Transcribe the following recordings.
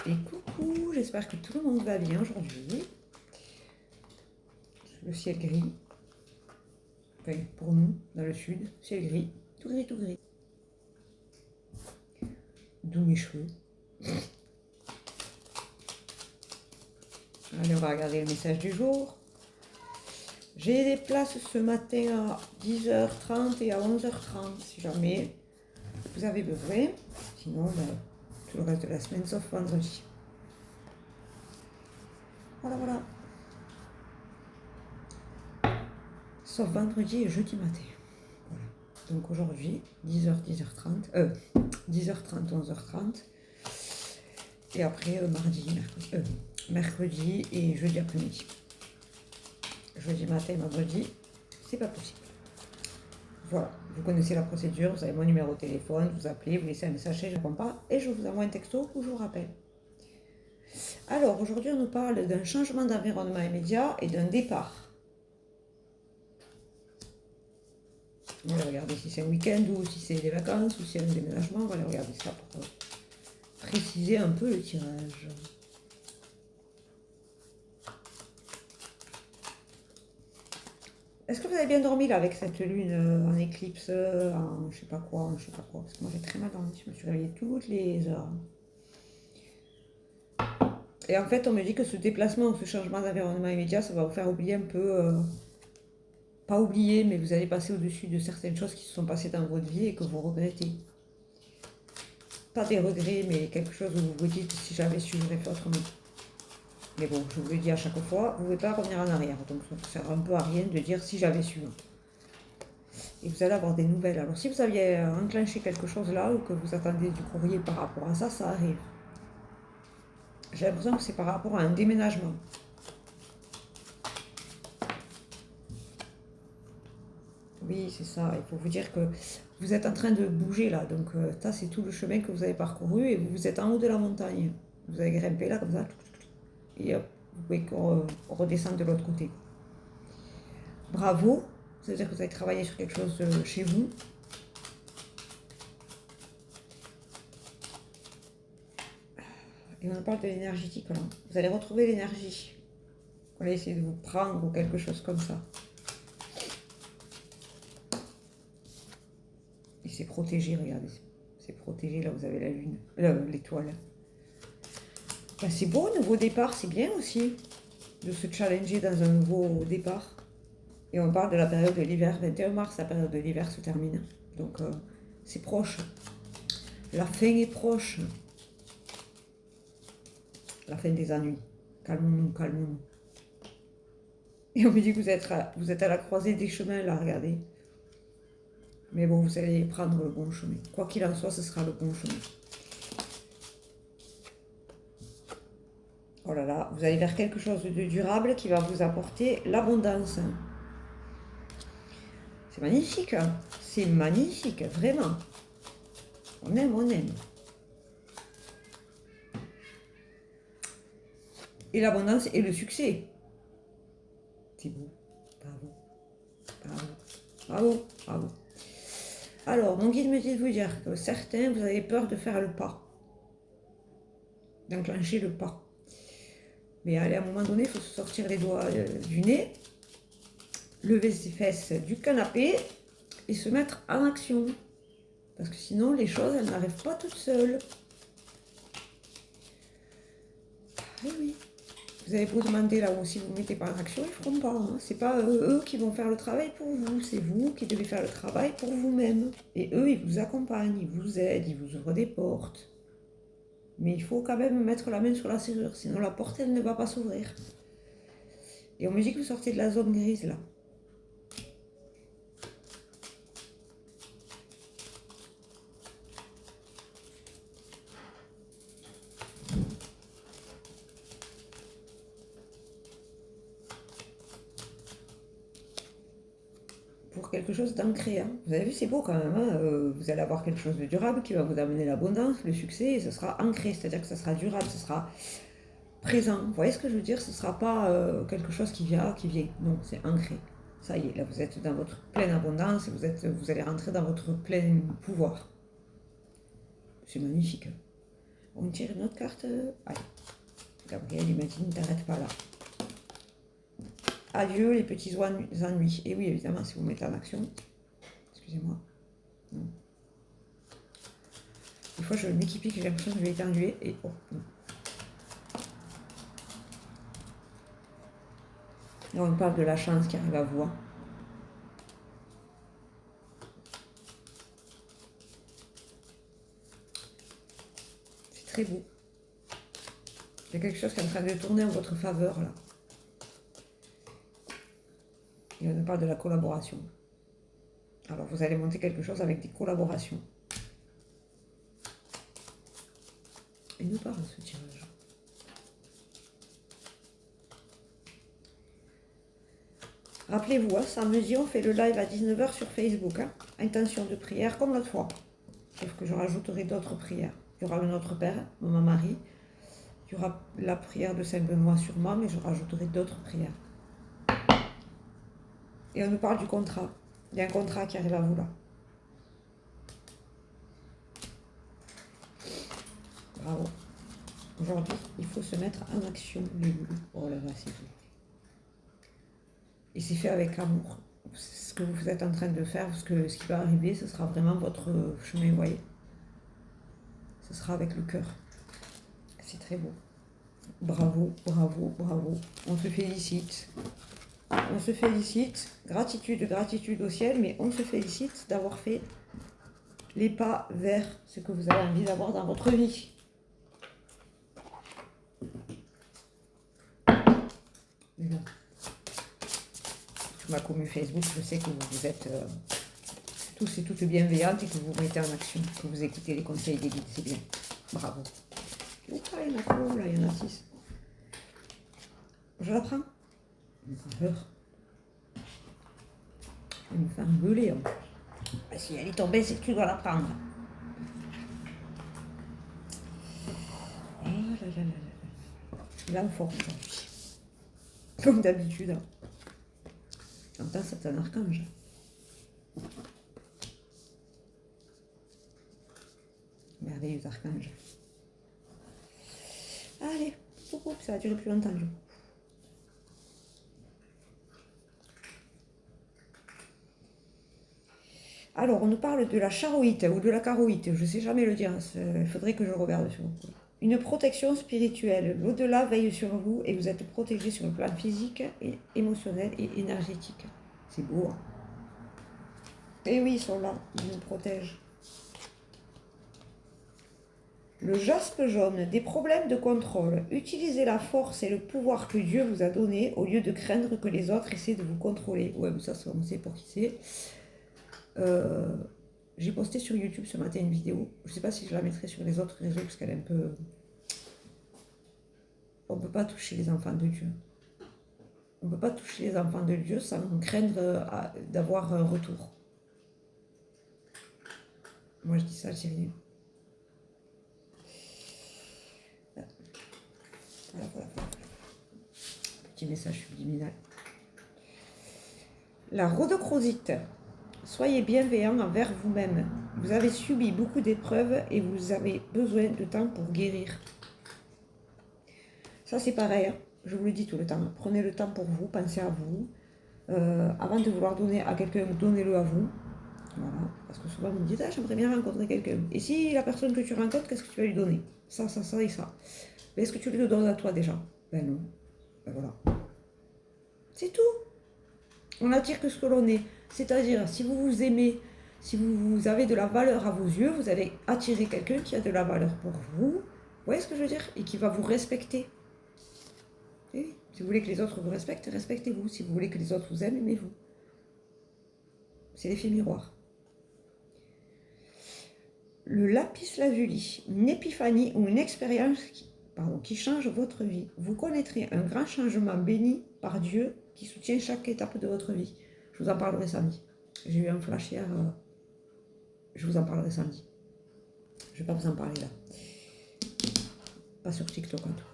Et coucou, j'espère que tout le monde va bien aujourd'hui. Le ciel gris. Enfin, pour nous, dans le sud, ciel gris. Tout gris, tout gris. D'où mes cheveux. Allez, on va regarder le message du jour. J'ai des places ce matin à 10h30 et à 11h30, si jamais vous avez besoin. Sinon, tout le reste de la semaine, sauf vendredi. Voilà, voilà. Sauf vendredi et jeudi matin. Voilà. Donc aujourd'hui, 10h, 10h30. 10h30, 11h30. Et après, mercredi et jeudi après-midi. Jeudi matin et vendredi, c'est pas possible. Voilà, vous connaissez la procédure, vous avez mon numéro de téléphone, vous appelez, vous laissez un message, je ne réponds pas, et je vous envoie un texto ou je vous rappelle. Alors, aujourd'hui, on nous parle d'un changement d'environnement immédiat et d'un départ. On va regarder si c'est un week-end ou si c'est des vacances ou si c'est un déménagement. On va aller regarder ça pour préciser un peu le tirage. Est-ce que vous avez bien dormi là avec cette lune en éclipse, en je sais pas quoi, parce que moi j'ai très mal dormi, je me suis réveillée toutes les heures. Et en fait, on me dit que ce déplacement ou ce changement d'environnement immédiat, ça va vous faire oublier un peu, pas oublier, mais vous allez passer au-dessus de certaines choses qui se sont passées dans votre vie et que vous regrettez. Pas des regrets, mais quelque chose où vous vous dites, si j'avais su, j'aurais fait autrement. Mais bon, je vous le dis à chaque fois, vous ne pouvez pas revenir en arrière, donc ça ne sert un peu à rien de dire si j'avais su. Et vous allez avoir des nouvelles. Alors si vous aviez enclenché quelque chose là, ou que vous attendez du courrier par rapport à ça, ça arrive. J'ai l'impression que c'est par rapport à un déménagement. Oui, c'est ça. Il faut vous dire que vous êtes en train de bouger là. Donc ça, c'est tout le chemin que vous avez parcouru et vous êtes en haut de la montagne. Vous avez grimpé là comme ça. Et hop, vous pouvez redescendre de l'autre côté. Bravo. Ça veut dire que vous avez travaillé sur quelque chose chez vous. Et on parle de l'énergétique là. Vous allez retrouver l'énergie. On va essayer de vous prendre ou quelque chose comme ça. Et c'est protégé, regardez. C'est protégé, là vous avez la lune, l'étoile. Ben, c'est beau, un nouveau départ, c'est bien aussi de se challenger dans un nouveau départ. Et on parle de la période de l'hiver, 21 mars, la période de l'hiver se termine. Donc c'est proche. La fin est proche. La fin des ennuis. Calmons-nous, calmons-nous. Et on me dit que vous êtes à la croisée des chemins, là, regardez. Mais bon, vous allez prendre le bon chemin. Quoi qu'il en soit, ce sera le bon chemin. Oh là là, vous allez vers quelque chose de durable qui va vous apporter l'abondance. C'est magnifique, hein. C'est magnifique, vraiment. On aime, on aime. Et l'abondance et le succès. C'est beau. Bravo. Bravo. Bravo. Bravo. Alors, mon guide me dit de vous dire que certains, vous avez peur de faire le pas. D'enclencher le pas. Mais allez, à un moment donné, il faut se sortir les doigts du nez, lever ses fesses du canapé et se mettre en action. Parce que sinon, les choses, elles n'arrivent pas toutes seules. Oui, oui. Vous allez vous demander là où si vous ne mettez pas en action, ils ne feront pas. Hein. Ce n'est pas eux qui vont faire le travail pour vous, c'est vous qui devez faire le travail pour vous-même. Et eux, ils vous accompagnent, ils vous aident, ils vous ouvrent des portes. Mais il faut quand même mettre la main sur la serrure, sinon la porte, elle ne va pas s'ouvrir. Et on me dit que vous sortez de la zone grise, là. Pour quelque chose d'ancré. Hein. Vous avez vu, c'est beau quand même. Hein. Vous allez avoir quelque chose de durable qui va vous amener l'abondance, le succès, et ce sera ancré, c'est-à-dire que ce sera durable, ce sera présent. Vous voyez ce que je veux dire? Ce ne sera pas quelque chose qui vient. Non, c'est ancré. Ça y est, là vous êtes dans votre pleine abondance, vous allez rentrer dans votre plein pouvoir. C'est magnifique. On tire une autre carte. Allez. Gabriel, il m'a dit, ne t'arrête pas là. Adieu les petits ennuis. Et oui, évidemment, si vous mettez en action. Excusez-moi. Non. Des fois, je m'équipe que j'ai l'impression que je vais éternuer. Et oh, non. Là, on parle de la chance qui arrive à vous. Hein. C'est très beau. Il y a quelque chose qui est en train de tourner en votre faveur, là. Et on parle de la collaboration. Alors, vous allez monter quelque chose avec des collaborations. Il nous parle ce tirage. Rappelez-vous, hein, samedi, on fait le live à 19 h sur Facebook. Hein. Intention de prière comme l'autre fois. Sauf que je rajouterai d'autres prières. Il y aura le Notre Père, Maman Marie. Il y aura la prière de Saint-Benoît sur moi, mais je rajouterai d'autres prières. Et on nous parle du contrat. Il y a un contrat qui arrive à vous là. Bravo. Aujourd'hui, il faut se mettre en action, les loulous. Oh là là, c'est fait. Et c'est fait avec amour. Ce que vous êtes en train de faire, parce que ce qui va arriver, ce sera vraiment votre chemin, vous voyez. Ce sera avec le cœur. C'est très beau. Bravo, bravo, bravo. On se félicite. On se félicite. Gratitude, gratitude au ciel, mais on se félicite d'avoir fait les pas vers ce que vous avez envie d'avoir dans votre vie. Là. Sur ma commune Facebook, je sais que vous êtes tous et toutes bienveillantes et que vous mettez en action, que vous écoutez les conseils des guides, c'est bien. Bravo. Oh, il y en a trop, là, il y en a 6. Je la prends. J'ai peur. Je vais me faire gueuler. Hein. Ah, si elle est tombée, c'est que tu dois la prendre. Oh là là là là. Là, en forme aujourd'hui. Comme d'habitude. Hein. Quentin, c'est un archange. Merveilleux archange. Allez, ça va durer plus longtemps. Alors, on nous parle de la charoïte ou de la caroïte, je ne sais jamais le dire, il faudrait que je regarde sur vous. Une protection spirituelle, l'au-delà veille sur vous et vous êtes protégé sur le plan physique, et émotionnel et énergétique. C'est beau, hein. Et oui, ils sont là, ils nous protègent. Le jaspe jaune, des problèmes de contrôle. Utilisez la force et le pouvoir que Dieu vous a donné au lieu de craindre que les autres essaient de vous contrôler. Ouais, mais ça, on sait pour qui c'est. J'ai posté sur YouTube ce matin une vidéo. Je ne sais pas si je la mettrai sur les autres réseaux parce qu'elle est un peu... On ne peut pas toucher les enfants de Dieu. On ne peut pas toucher les enfants de Dieu sans craindre d'avoir un retour. Moi, je dis ça, c'est rien. Voilà. Petit message subliminal. La rhodochrosite. Soyez bienveillant envers vous-même. Vous avez subi beaucoup d'épreuves et vous avez besoin de temps pour guérir. Ça, c'est pareil. Hein. Je vous le dis tout le temps. Prenez le temps pour vous, pensez à vous. Avant de vouloir donner à quelqu'un, donnez-le à vous. Voilà. Parce que souvent, vous me dites, ah, j'aimerais bien rencontrer quelqu'un. Et si la personne que tu rencontres, qu'est-ce que tu vas lui donner? Ça et ça. Mais est-ce que tu lui le donnes à toi déjà? Ben non. Ben voilà. C'est tout. On attire que ce que l'on est. C'est-à-dire, si vous vous aimez, si vous avez de la valeur à vos yeux, vous allez attirer quelqu'un qui a de la valeur pour vous. Vous voyez ce que je veux dire? Et qui va vous respecter. Et si vous voulez que les autres vous respectent, respectez-vous. Si vous voulez que les autres vous aiment, aimez-vous. C'est l'effet miroir. Le lapis lazuli, une épiphanie ou une expérience qui change votre vie. Vous connaîtrez un grand changement béni par Dieu qui soutient chaque étape de votre vie. Je vous en parlerai samedi. J'ai eu un flash hier. Je vous en parlerai samedi. Je ne vais pas vous en parler là. Pas sur TikTok en tout.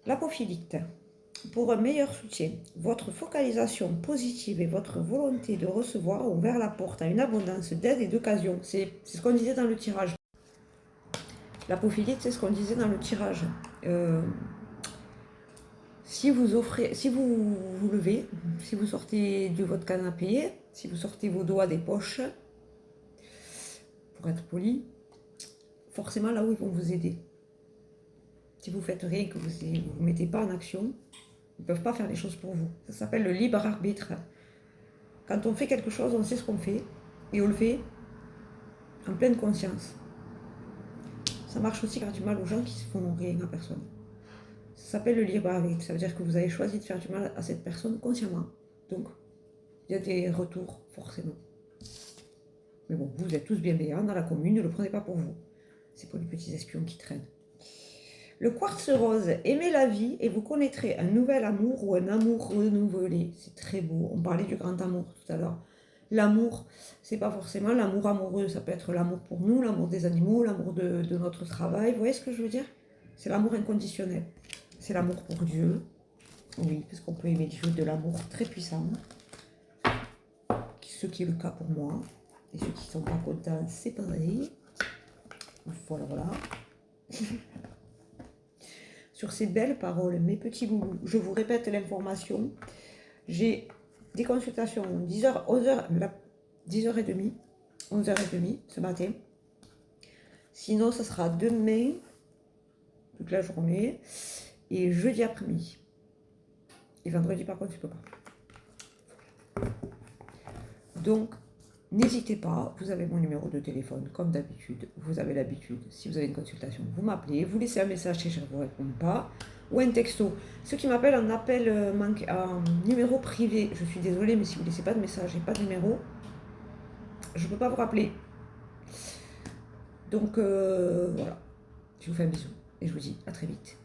L'apophilite. Pour un meilleur soutien, votre focalisation positive et votre volonté de recevoir ont ouvert la porte à une abondance d'aide et d'occasions. C'est ce qu'on disait dans le tirage. L'apophilite, c'est ce qu'on disait dans le tirage. Si vous vous levez, si vous sortez de votre canapé, si vous sortez vos doigts des poches, pour être poli, forcément là où ils vont vous aider. Si vous faites rien, que vous ne vous mettez pas en action, ils ne peuvent pas faire les choses pour vous. Ça s'appelle le libre arbitre. Quand on fait quelque chose, on sait ce qu'on fait, et on le fait en pleine conscience. Ça marche aussi faire du mal aux gens qui ne font rien à personne. Ça s'appelle le libre arbitre. Ça veut dire que vous avez choisi de faire du mal à cette personne consciemment. Donc, il y a des retours, forcément. Mais bon, vous êtes tous bienveillants dans la commune, ne le prenez pas pour vous. C'est pour les petits espions qui traînent. Le quartz rose, aimez la vie et vous connaîtrez un nouvel amour ou un amour renouvelé. C'est très beau. On parlait du grand amour tout à l'heure. L'amour, c'est pas forcément l'amour amoureux. Ça peut être l'amour pour nous, l'amour des animaux, l'amour de notre travail. Vous voyez ce que je veux dire? C'est l'amour inconditionnel. C'est l'amour pour Dieu. Oui, parce qu'on peut aimer Dieu de l'amour très puissant. Ce qui est le cas pour moi. Et ceux qui ne sont pas contents, c'est pareil. Voilà, voilà. Sur ces belles paroles, mes petits loulous, je vous répète l'information. J'ai des consultations 10h, 11h, 10h30, 11h30 ce matin. Sinon, ça sera demain, toute la journée, et jeudi après-midi. Et vendredi, par contre, tu peux pas. Donc, n'hésitez pas, vous avez mon numéro de téléphone, comme d'habitude. Vous avez l'habitude, si vous avez une consultation, vous m'appelez, vous laissez un message si je ne vous réponds pas, ou un texto. Ceux qui m'appellent en appel en numéro privé, je suis désolée, mais si vous ne laissez pas de message et pas de numéro, je ne peux pas vous rappeler. Donc, voilà. Je vous fais un bisou et je vous dis à très vite.